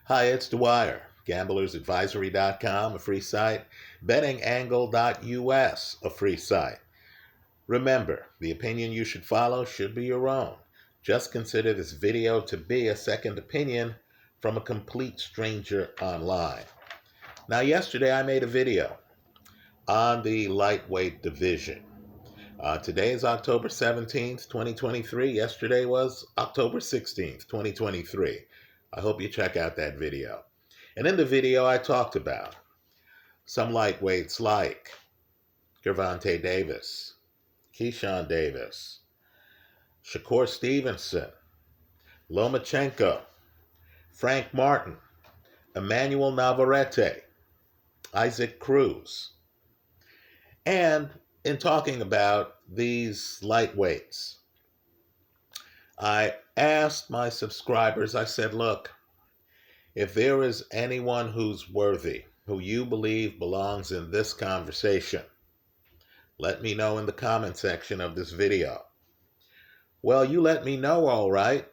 Hi, it's Dwyer. GamblersAdvisory.com, a free site. BettingAngle.us, a free site. Remember, the opinion you should follow should be your own. Just consider this video to be a second opinion from a complete stranger online. Now, yesterday I made a video on the lightweight division. Today is October 17th, 2023. Yesterday was October 16th, 2023. I hope you check out that video. And in the video, I talked about some lightweights like Gervonta Davis, Keyshawn Davis, Shakur Stevenson, Lomachenko, Frank Martin, Emmanuel Navarete, Isaac Cruz. And in talking about these lightweights, I asked my subscribers, I said, look, if there is anyone who's worthy, who you believe belongs in this conversation, let me know in the comment section of this video. Well, you let me know, all right.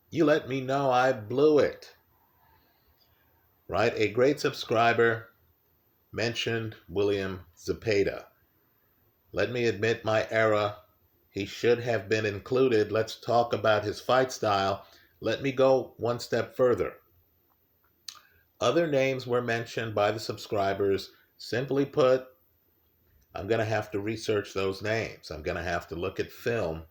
You let me know I blew it. Right? A great subscriber mentioned William Zepeda. Let me admit my error. He should have been included. Let's talk about his fight style. Let me go one step further. Other names were mentioned by the subscribers. Simply put, I'm going to have to research those names. I'm going to have to look at film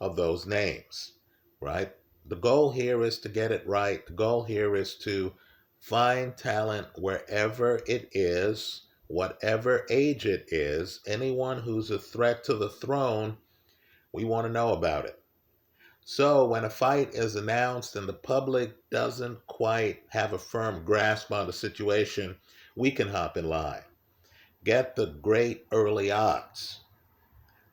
of those names, right? The goal here is to get it right. The goal here is to find talent wherever it is, whatever age it is. Anyone who's a threat to the throne, we want to know about it. So when a fight is announced and the public doesn't quite have a firm grasp on the situation, we can hop in line. Get the great early odds.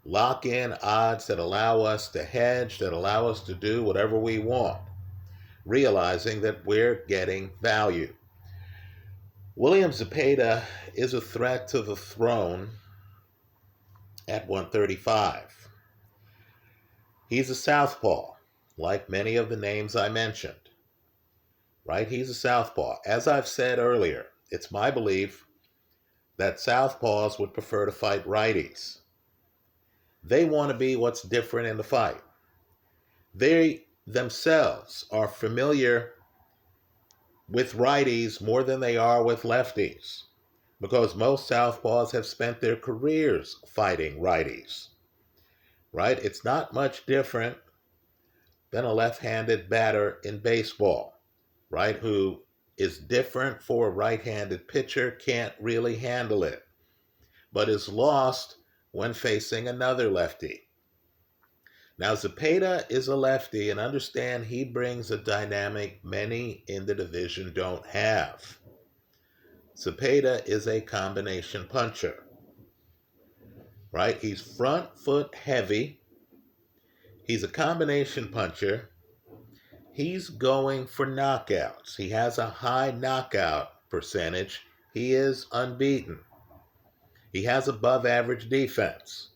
Lock in odds that allow us to hedge, that allow us to do whatever we want, realizing that we're getting value. William Zepeda is a threat to the throne at 135. He's a southpaw, like many of the names I mentioned. Right? He's a southpaw. As I've said earlier, it's my belief that southpaws would prefer to fight righties. They want to be what's different in the fight. They themselves are familiar with righties more than they are with lefties, because most southpaws have spent their careers fighting righties. Right? It's not much different than a left-handed batter in baseball, right? Who is different for a right-handed pitcher, can't really handle it, but is lost when facing another lefty. Now, Zepeda is a lefty, and understand he brings a dynamic many in the division don't have. Zepeda is a combination puncher, right? He's front foot heavy. He's a combination puncher. He's going for knockouts. He has a high knockout percentage. He is unbeaten. He has above average defense.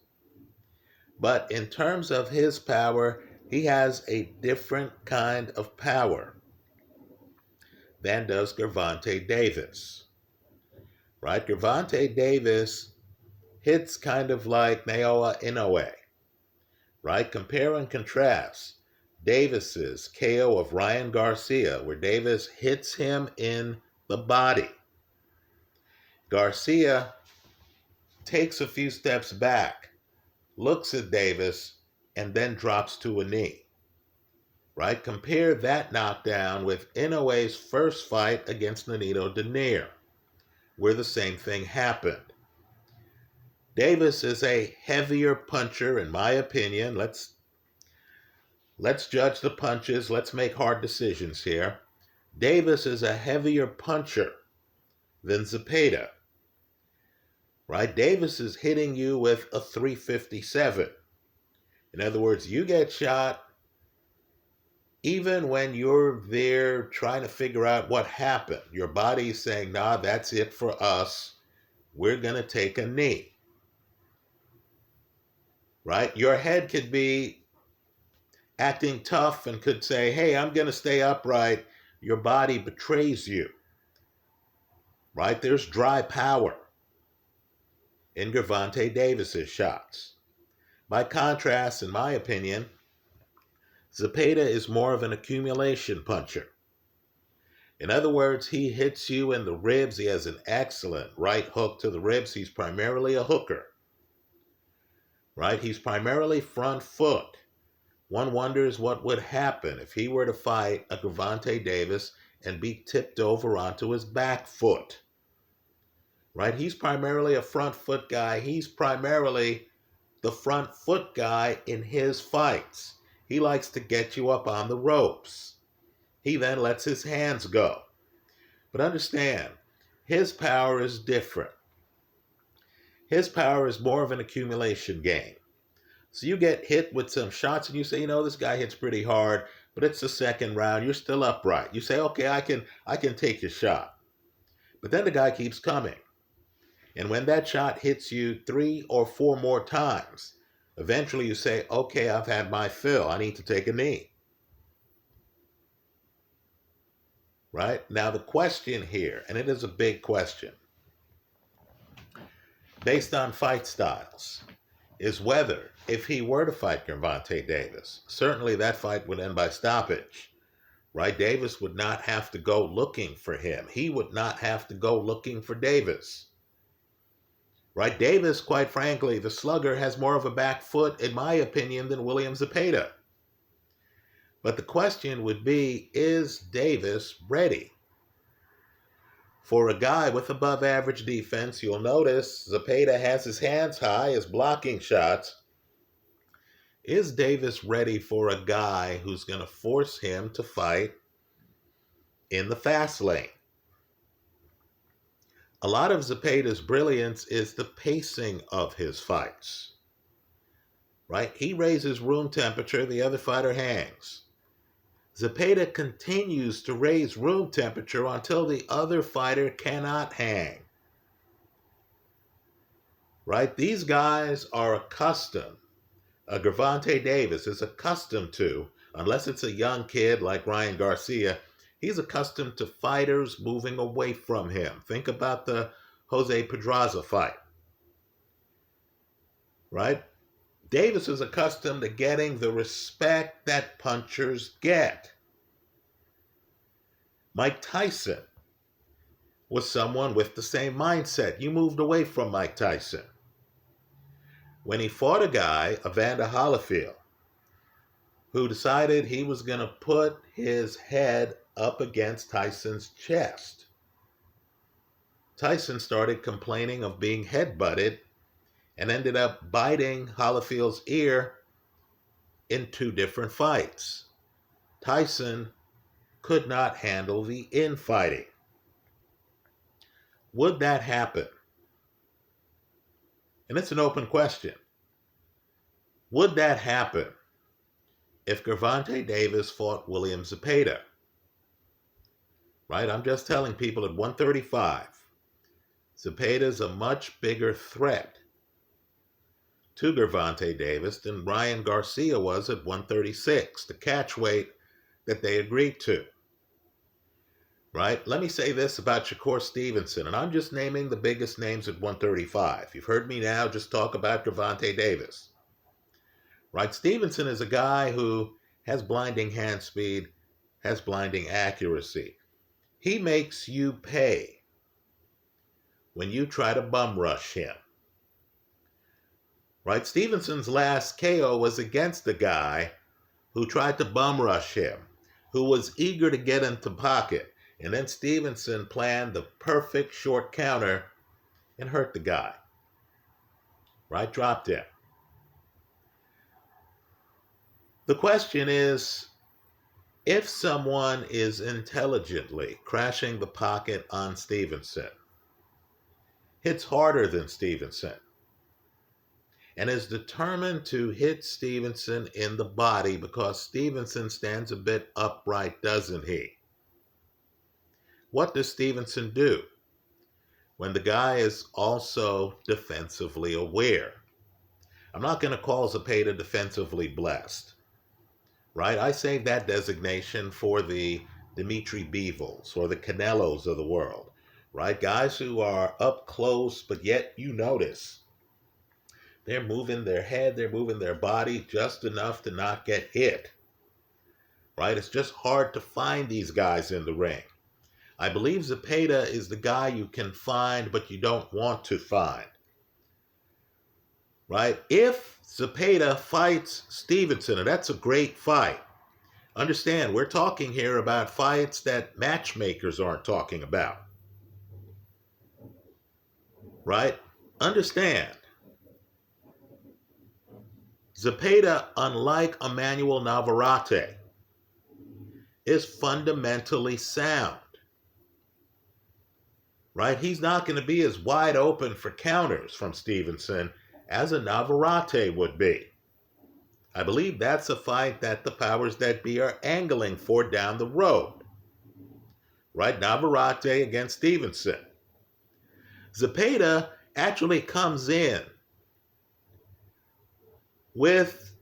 But in terms of his power, he has a different kind of power than does Gervonta Davis. Right? Gervonta Davis hits kind of like Naoya Inoue. Right? Compare and contrast Davis's KO of Ryan Garcia, where Davis hits him in the body. Garcia takes a few steps back, looks at Davis, and then drops to a knee. Right? Compare that knockdown with Inoue's first fight against Nonito Donaire, where the same thing happened. Davis is a heavier puncher, in my opinion. Let's judge the punches. Let's make hard decisions here. Davis is a heavier puncher than Zepeda. Right? Davis is hitting you with a 357. In other words, you get shot even when you're there trying to figure out what happened. Your body's saying, nah, that's it for us. We're going to take a knee. Right? Your head could be acting tough and could say, hey, I'm going to stay upright, your body betrays you, right? There's dry power in Gervonta Davis's shots. By contrast, in my opinion, Zepeda is more of an accumulation puncher. In other words, he hits you in the ribs. He has an excellent right hook to the ribs. He's primarily a hooker, right? He's primarily front foot. One wonders what would happen if he were to fight a Gervonta Davis and be tipped over onto his back foot, right? He's primarily a front foot guy. He's primarily the front foot guy in his fights. He likes to get you up on the ropes. He then lets his hands go. But understand, his power is different. His power is more of an accumulation game. So you get hit with some shots and you say, this guy hits pretty hard, but it's the second round. You're still upright. You say, okay, I can take your shot. But then the guy keeps coming. And when that shot hits you 3 or 4 more times, eventually you say, okay, I've had my fill. I need to take a knee. Right? Now the question here, and it is a big question, based on fight styles, is whether, if he were to fight Gervonta Davis, certainly that fight would end by stoppage, right? Davis would not have to go looking for him. He would not have to go looking for Davis, right? Davis, quite frankly, the slugger, has more of a back foot, in my opinion, than William Zepeda. But the question would be, is Davis ready? For a guy with above average defense, you'll notice Zepeda has his hands high, is blocking shots. Is Davis ready for a guy who's going to force him to fight in the fast lane? A lot of Zepeda's brilliance is the pacing of his fights, right? He raises room temperature, the other fighter hangs. Zepeda continues to raise room temperature until the other fighter cannot hang. Right? These guys are accustomed. Gervonta Davis is accustomed to, unless it's a young kid like Ryan Garcia, he's accustomed to fighters moving away from him. Think about the Jose Pedraza fight. Right? Davis is accustomed to getting the respect that punchers get. Mike Tyson was someone with the same mindset. You moved away from Mike Tyson. When he fought a guy, Evander Holyfield, who decided he was going to put his head up against Tyson's chest, Tyson started complaining of being headbutted and ended up biting Holyfield's ear in 2 different fights. Tyson could not handle the infighting. Would that happen? And it's an open question. Would that happen if Gervonta Davis fought William Zepeda? Right? I'm just telling people at 135, Zepeda's a much bigger threat to Gervonta Davis than Ryan Garcia was at 136, the catch weight that they agreed to. Right? Let me say this about Shakur Stevenson, and I'm just naming the biggest names at 135. You've heard me now just talk about Gervonta Davis. Right? Stevenson is a guy who has blinding hand speed, has blinding accuracy. He makes you pay when you try to bum rush him. Right? Stevenson's last KO was against a guy who tried to bum rush him, who was eager to get into pocket. And then Stevenson planned the perfect short counter and hurt the guy. Right? Dropped him. The question is, if someone is intelligently crashing the pocket on Stevenson, hits harder than Stevenson, and is determined to hit Stevenson in the body because Stevenson stands a bit upright, doesn't he? What does Stevenson do when the guy is also defensively aware? I'm not going to call Zepeda defensively blessed, right? I save that designation for the Dimitri Beevils or the Canelos of the world, right? Guys who are up close, but yet you notice they're moving their head, they're moving their body just enough to not get hit, right? It's just hard to find these guys in the ring. I believe Zepeda is the guy you can find, but you don't want to find, right? If Zepeda fights Stevenson, and that's a great fight, understand, we're talking here about fights that matchmakers aren't talking about, right? Understand, Zepeda, unlike Emmanuel Navarete, is fundamentally sound, right? He's not going to be as wide open for counters from Stevenson as a Navarete would be. I believe that's a fight that the powers that be are angling for down the road, right? Navarete against Stevenson. Zepeda actually comes in with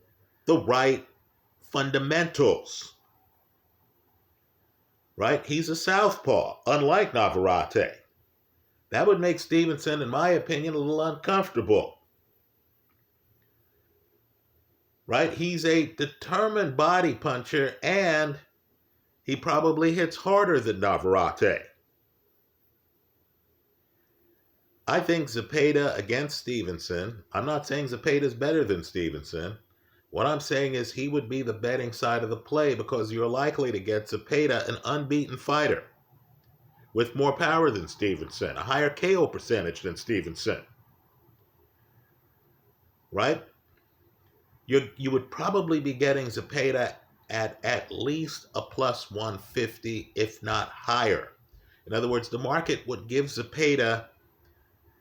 the right fundamentals, right? He's a southpaw, unlike Navarete. That would make Stevenson, in my opinion, a little uncomfortable, right? He's a determined body puncher, and he probably hits harder than Navarete. I think Zepeda against Stevenson, I'm not saying Zepeda's better than Stevenson. What I'm saying is he would be the betting side of the play because you're likely to get Zepeda, an unbeaten fighter, with more power than Stevenson, a higher KO percentage than Stevenson, right? You would probably be getting Zepeda at least a plus 150, if not higher. In other words, the market would give Zepeda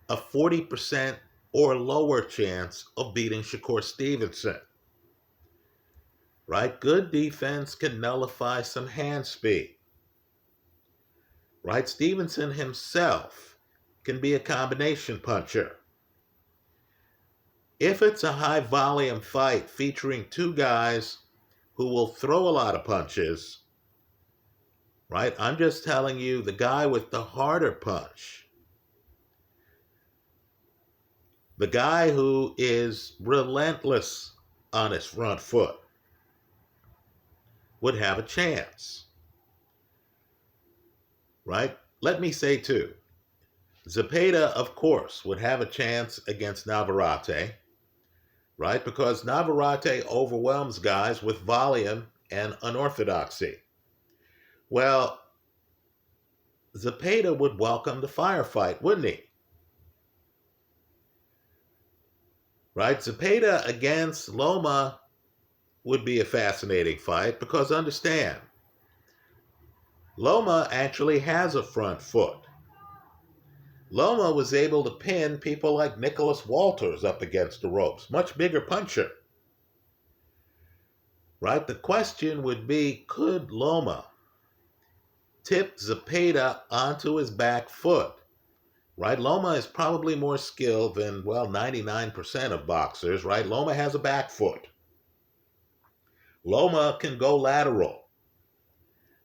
a 40% or lower chance of beating Shakur Stevenson, right? Good defense can nullify some hand speed, right? Stevenson himself can be a combination puncher. If it's a high volume fight featuring two guys who will throw a lot of punches, right? I'm just telling you, the guy with the harder punch, the guy who is relentless on his front foot, would have a chance, right? Let me say too, Zepeda, of course, would have a chance against Navarete, right? Because Navarete overwhelms guys with volume and unorthodoxy. Well, Zepeda would welcome the firefight, wouldn't he? Right? Zepeda against Loma would be a fascinating fight because understand, Loma actually has a front foot. Loma was able to pin people like Nicholas Walters up against the ropes, much bigger puncher. Right? The question would be, could Loma tip Zepeda onto his back foot? Right? Loma is probably more skilled than, well, 99% of boxers, right? Loma has a back foot. Loma can go lateral,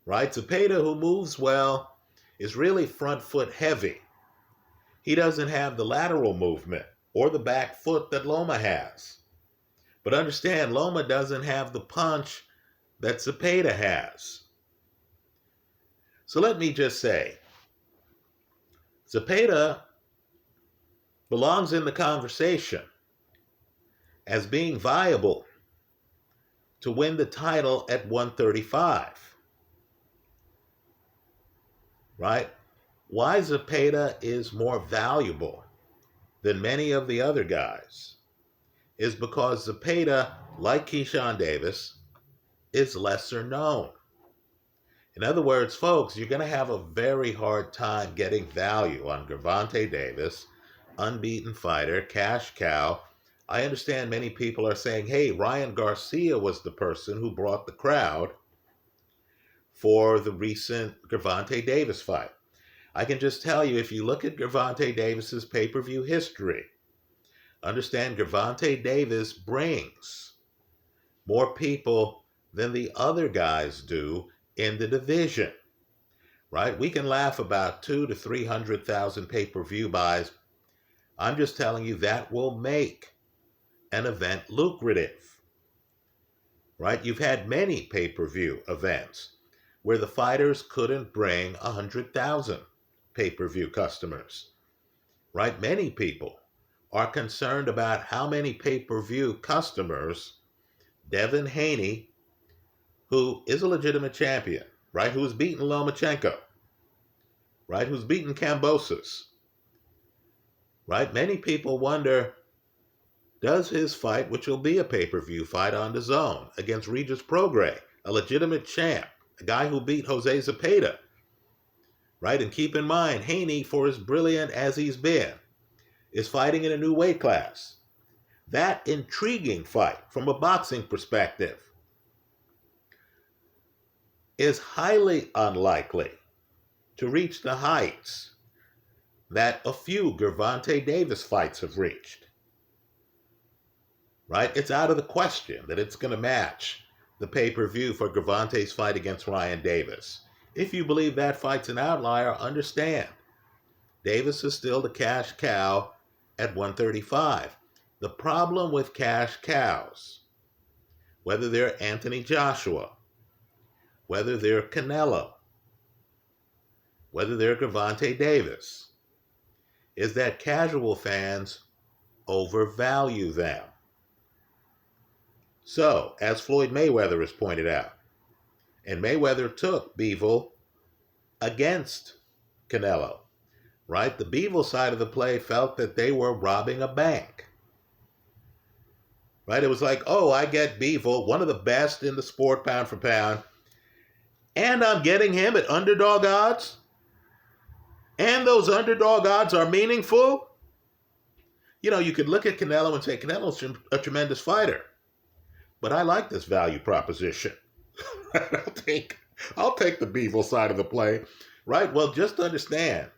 right? Zepeda, who moves well, is really front foot heavy. He doesn't have the lateral movement or the back foot that Loma has. But understand, Loma doesn't have the punch that Zepeda has. So let me just say, Zepeda belongs in the conversation as being viable to win the title at 135. Right? Why Zepeda is more valuable than many of the other guys is because Zepeda, like Keyshawn Davis, is lesser known. In other words, folks, you're going to have a very hard time getting value on Gervonta Davis, unbeaten fighter, cash cow. I understand many people are saying, hey, Ryan Garcia was the person who brought the crowd for the recent Gervonta Davis fight. I can just tell you, if you look at Gervonta Davis's pay-per-view history, understand Gervonta Davis brings more people than the other guys do in the division, right? We can laugh about 200,000 to 300,000 pay-per-view buys. I'm just telling you that will make an event lucrative, right? You've had many pay-per-view events where the fighters couldn't bring 100,000 pay-per-view customers, right? Many people are concerned about how many pay-per-view customers Devin Haney, who is a legitimate champion, right? Who's beaten Lomachenko, right? Who's beaten Kambosos, right? Many people wonder, does his fight, which will be a pay-per-view fight on the Zone against Regis Prograis, a legitimate champ, a guy who beat Jose Zepeda, right? And keep in mind, Haney, for as brilliant as he's been, is fighting in a new weight class. That intriguing fight, from a boxing perspective, is highly unlikely to reach the heights that a few Gervonta Davis fights have reached. Right? It's out of the question that it's going to match the pay-per-view for Gervonta's fight against Ryan Davis. If you believe that fight's an outlier, understand. Davis is still the cash cow at 135. The problem with cash cows, whether they're Anthony Joshua, whether they're Canelo, whether they're Gervonta Davis, is that casual fans overvalue them. So, as Floyd Mayweather has pointed out, and Mayweather took Bivol against Canelo, right? The Bivol side of the play felt that they were robbing a bank, right? It was like, oh, I get Bivol, one of the best in the sport pound for pound, and I'm getting him at underdog odds, and those underdog odds are meaningful. You know, you could look at Canelo and say, Canelo's a tremendous fighter, but I like this value proposition. I'll take the Bivol side of the play, right? Well, just understand,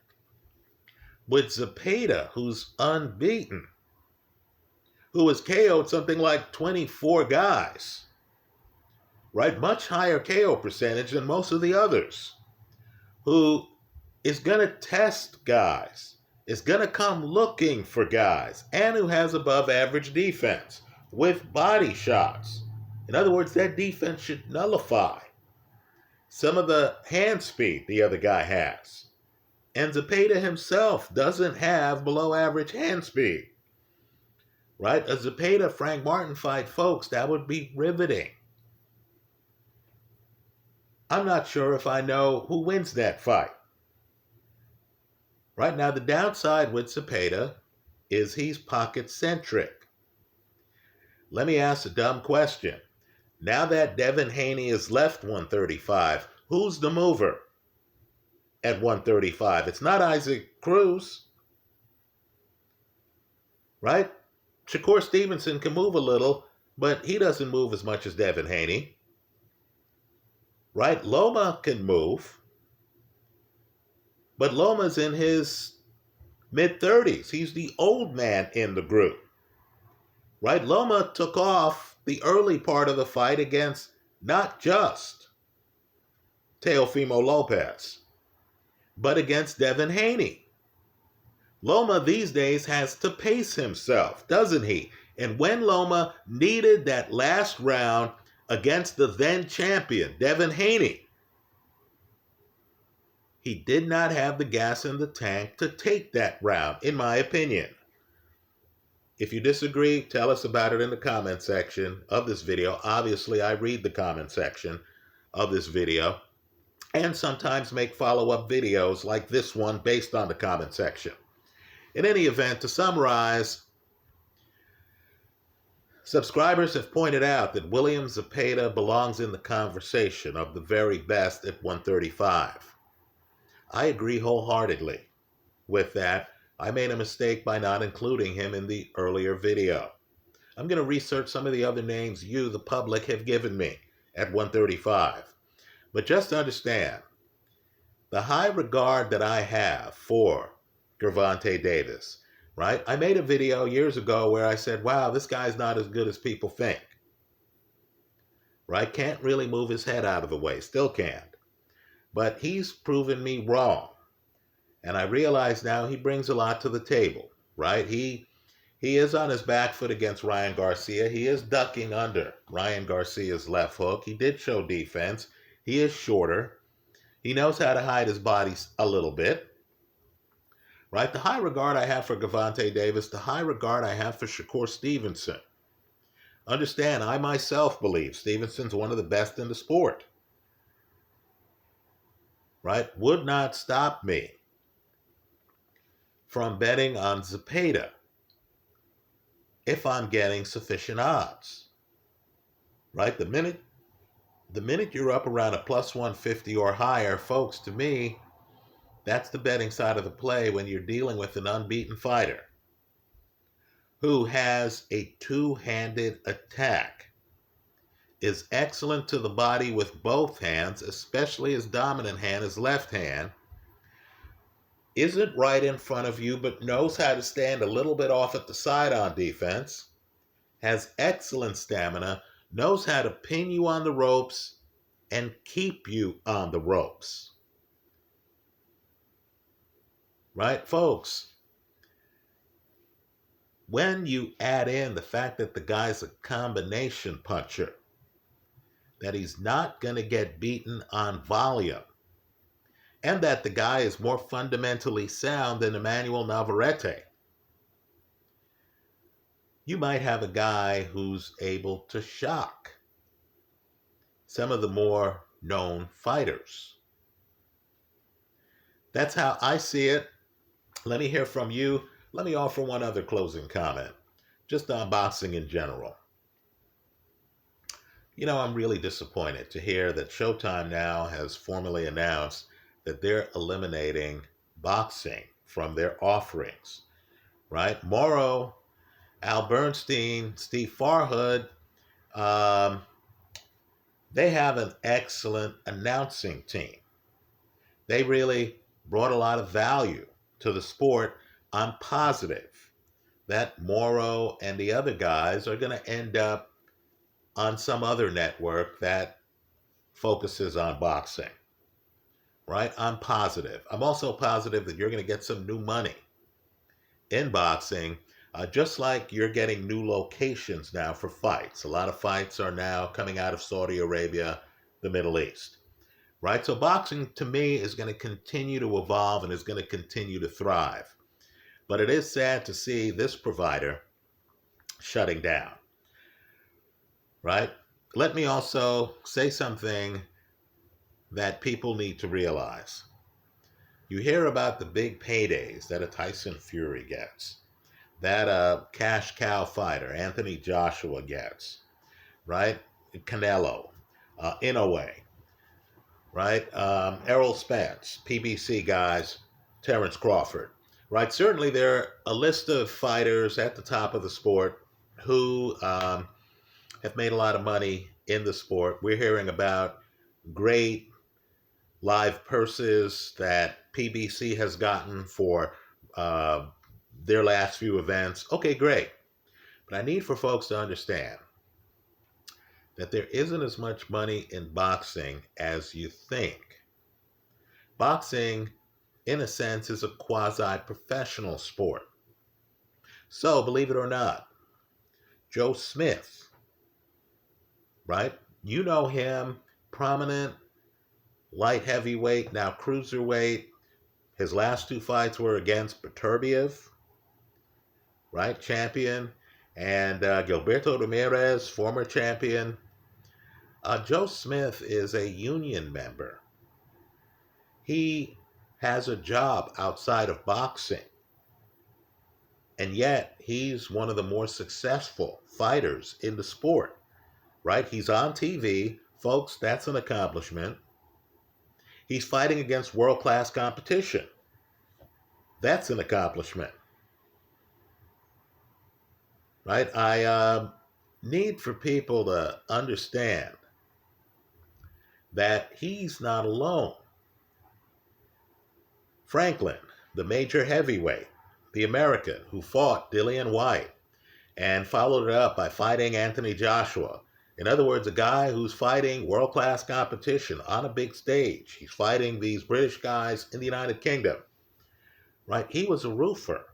with Zepeda, who's unbeaten, who has KO'd something like 24 guys, right? Much higher KO percentage than most of the others, who is going to test guys, is going to come looking for guys, and who has above average defense with body shots. In other words, that defense should nullify some of the hand speed the other guy has. And Zepeda himself doesn't have below average hand speed, right? A Zepeda-Frank Martin fight, folks, that would be riveting. I'm not sure if I know who wins that fight. Right now, the downside with Zepeda is he's pocket-centric. Let me ask a dumb question. Now that Devin Haney has left 135, who's the mover at 135? It's not Isaac Cruz, right? Shakur Stevenson can move a little, but he doesn't move as much as Devin Haney, right? Loma can move, but Loma's in his mid-30s. He's the old man in the group, right? Loma took off the early part of the fight against not just Teofimo Lopez, but against Devin Haney. Loma these days has to pace himself, doesn't he? And when Loma needed that last round against the then champion, Devin Haney, he did not have the gas in the tank to take that round, in my opinion. If you disagree, tell us about it in the comment section of this video. Obviously, I read the comment section of this video and sometimes make follow-up videos like this one based on the comment section. In any event, to summarize, subscribers have pointed out that William Zepeda belongs in the conversation of the very best at 135. I agree wholeheartedly with that. I made a mistake by not including him in the earlier video. I'm going to research some of the other names you, the public, have given me at 135. But just understand, the high regard that I have for Gervonta Davis, right? I made a video years ago where I said, wow, this guy's not as good as people think, right? Can't really move his head out of the way, still can't. But he's proven me wrong. And I realize now he brings a lot to the table, right? He is on his back foot against Ryan Garcia. He is ducking under Ryan Garcia's left hook. He did show defense. He is shorter. He knows how to hide his body a little bit, right? The high regard I have for Gervonta Davis, the high regard I have for Shakur Stevenson. Understand, I myself believe Stevenson's one of the best in the sport, right? Would not stop me from betting on Zepeda if I'm getting sufficient odds, right? The minute you're up around a plus 150 or higher, folks, to me, that's the betting side of the play when you're dealing with an unbeaten fighter who has a two-handed attack, is excellent to the body with both hands, especially his dominant hand, his left hand, isn't right in front of you, but knows how to stand a little bit off at the side on defense, has excellent stamina, knows how to pin you on the ropes and keep you on the ropes. Right, folks? When you add in the fact that the guy's a combination puncher, that he's not going to get beaten on volume, and that the guy is more fundamentally sound than Emmanuel Navarete, you might have a guy who's able to shock some of the more known fighters. That's how I see it. Let me hear from you. Let me offer one other closing comment, just on boxing in general. You know, I'm really disappointed to hear that Showtime now has formally announced that they're eliminating boxing from their offerings, right? Morrow, Al Bernstein, Steve Farhood, they have an excellent announcing team. They really brought a lot of value to the sport. I'm positive that Morrow and the other guys are going to end up on some other network that focuses on boxing, right? I'm positive. I'm also positive that you're going to get some new money in boxing, just like you're getting new locations now for fights. A lot of fights are now coming out of Saudi Arabia, the Middle East, right? So boxing, to me, is going to continue to evolve and is going to continue to thrive. But it is sad to see this provider shutting down, right? Let me also say something that people need to realize. You hear about the big paydays that a Tyson Fury gets, that a cash cow fighter, Anthony Joshua, gets, right? Canelo, Inoue, right? Errol Spence, PBC guys, Terrence Crawford, right? Certainly there are a list of fighters at the top of the sport who have made a lot of money in the sport. We're hearing about great live purses that PBC has gotten for their last few events. Okay, great. But I need for folks to understand that there isn't as much money in boxing as you think. Boxing, in a sense, is a quasi-professional sport. So, believe it or not, Joe Smith, right? You know him, prominent, light heavyweight, now cruiserweight. His last two fights were against Beterbiev, right? Champion. And Gilberto Ramirez, former champion. Joe Smith is a union member. He has a job outside of boxing. And yet, he's one of the more successful fighters in the sport, right? He's on TV. Folks, that's an accomplishment. He's fighting against world-class competition. That's an accomplishment, right? I need for people to understand that he's not alone. Franklin, the major heavyweight, the American who fought Dillian Whyte and followed it up by fighting Anthony Joshua, In other words, a guy who's fighting world-class competition on a big stage. He's fighting these British guys in the United Kingdom, right? He was a roofer,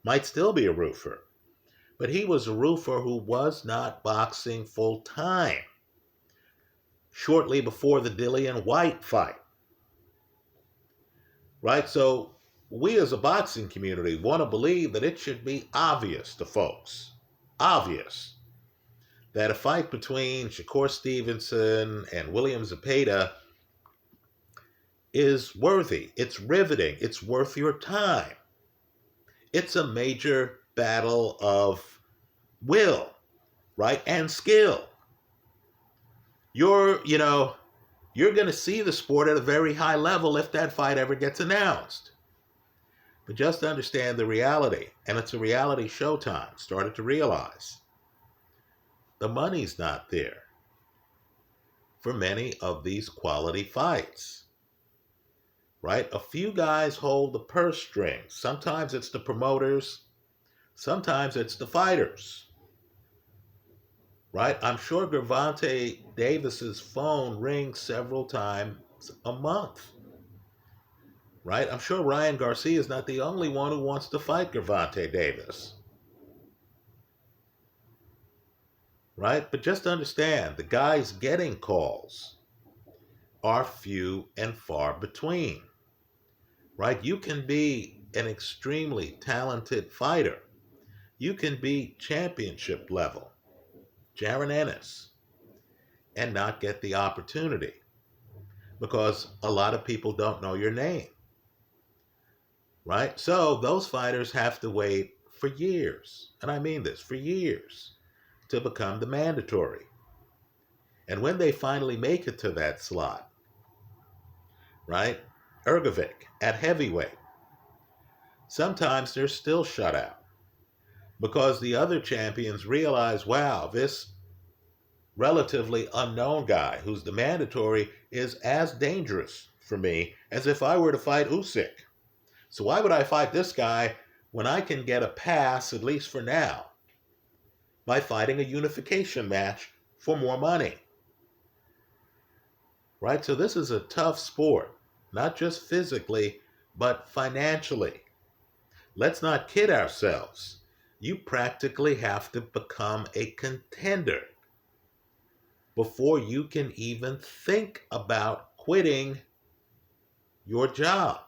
might still be a roofer, but he was a roofer who was not boxing full-time shortly before the Dillian White fight, right? So we as a boxing community want to believe that it should be obvious to folks, obvious, that a fight between Shakur Stevenson and William Zepeda is worthy, it's riveting, it's worth your time. It's a major battle of will, right, and skill. You're going to see the sport at a very high level if that fight ever gets announced. But just understand the reality, and it's a reality Showtime started to realize. The money's not there for many of these quality fights, right? A few guys hold the purse strings. Sometimes it's the promoters, sometimes it's the fighters, right? I'm sure Gervonta Davis's phone rings several times a month, right? I'm sure Ryan Garcia is not the only one who wants to fight Gervonta Davis, right? But just understand, the guys getting calls are few and far between, right? You can be an extremely talented fighter. You can be championship level, Jaron Ennis, and not get the opportunity because a lot of people don't know your name, right? So those fighters have to wait for years, and I mean this, for years, to become the mandatory. And when they finally make it to that slot, right, Ergovic at heavyweight, sometimes they're still shut out because the other champions realize, wow, this relatively unknown guy who's the mandatory is as dangerous for me as if I were to fight Usyk. So why would I fight this guy when I can get a pass, at least for now, by fighting a unification match for more money? Right? So this is a tough sport, not just physically, but financially. Let's not kid ourselves. You practically have to become a contender before you can even think about quitting your job,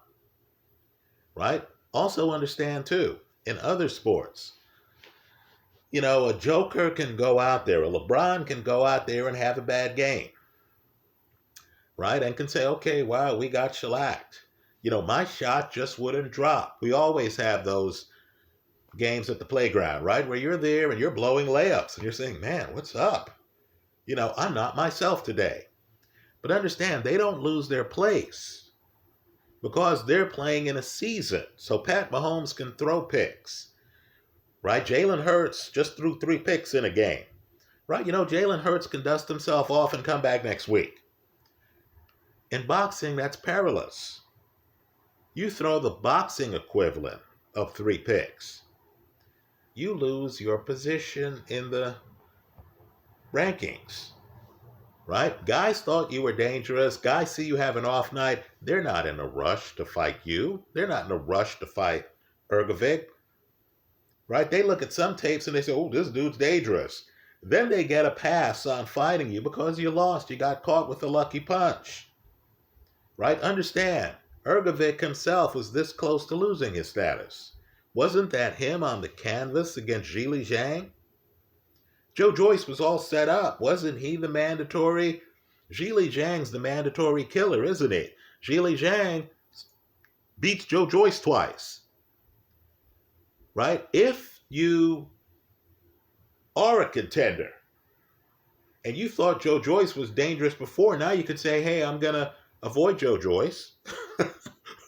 right? Also understand too, in other sports, a Joker can go out there, a LeBron can go out there and have a bad game, right? And can say, okay, wow, we got shellacked. My shot just wouldn't drop. We always have those games at the playground, right? Where you're there and you're blowing layups and you're saying, man, what's up? I'm not myself today. But understand, they don't lose their place because they're playing in a season. So Pat Mahomes can throw picks, right? Jalen Hurts just threw 3 picks in a game, right? Jalen Hurts can dust himself off and come back next week. In boxing, that's perilous. You throw the boxing equivalent of 3 picks, you lose your position in the rankings, right? Guys thought you were dangerous. Guys see you have an off night. They're not in a rush to fight you. They're not in a rush to fight Ergovic, right? They look at some tapes and they say, oh, this dude's dangerous. Then they get a pass on fighting you because you lost. You got caught with a lucky punch, right? Understand, Ergovic himself was this close to losing his status. Wasn't that him on the canvas against Zhilei Zhang? Joe Joyce was all set up. Wasn't he the mandatory? Zhilei Zhang's the mandatory killer, isn't he? Zhilei Zhang beats Joe Joyce twice, right? If you are a contender and you thought Joe Joyce was dangerous before, now you could say, hey, I'm going to avoid Joe Joyce.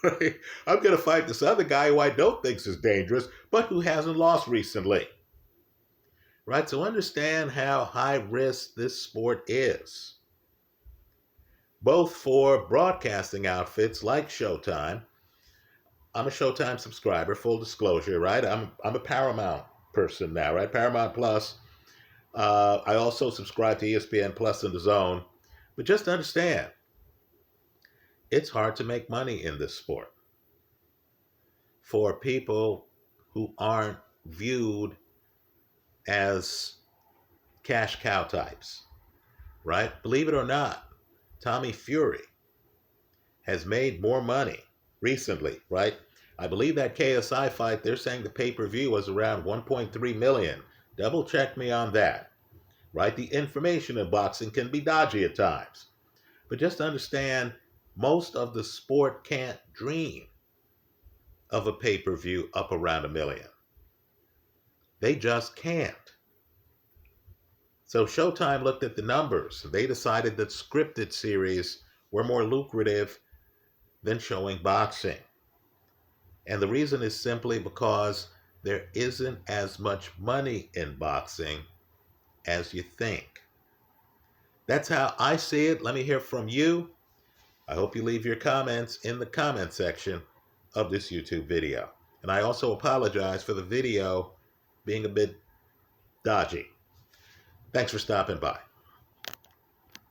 Right? I'm going to fight this other guy who I don't think is dangerous, but who hasn't lost recently. Right? So understand how high risk this sport is, both for broadcasting outfits like Showtime. I'm a Showtime subscriber, full disclosure, right? I'm a Paramount person now, right? Paramount Plus. I also subscribe to ESPN Plus and the Zone. But just understand, it's hard to make money in this sport for people who aren't viewed as cash cow types, right? Believe it or not, Tommy Fury has made more money recently, right? I believe that KSI fight, they're saying the pay-per-view was around 1.3 million. Double check me on that, right? The information in boxing can be dodgy at times. But just understand, most of the sport can't dream of a pay-per-view up around 1 million. They just can't. So Showtime looked at the numbers. They decided that scripted series were more lucrative than showing boxing. And the reason is simply because there isn't as much money in boxing as you think. That's how I see it. Let me hear from you. I hope you leave your comments in the comment section of this YouTube video. And I also apologize for the video being a bit dodgy. Thanks for stopping by.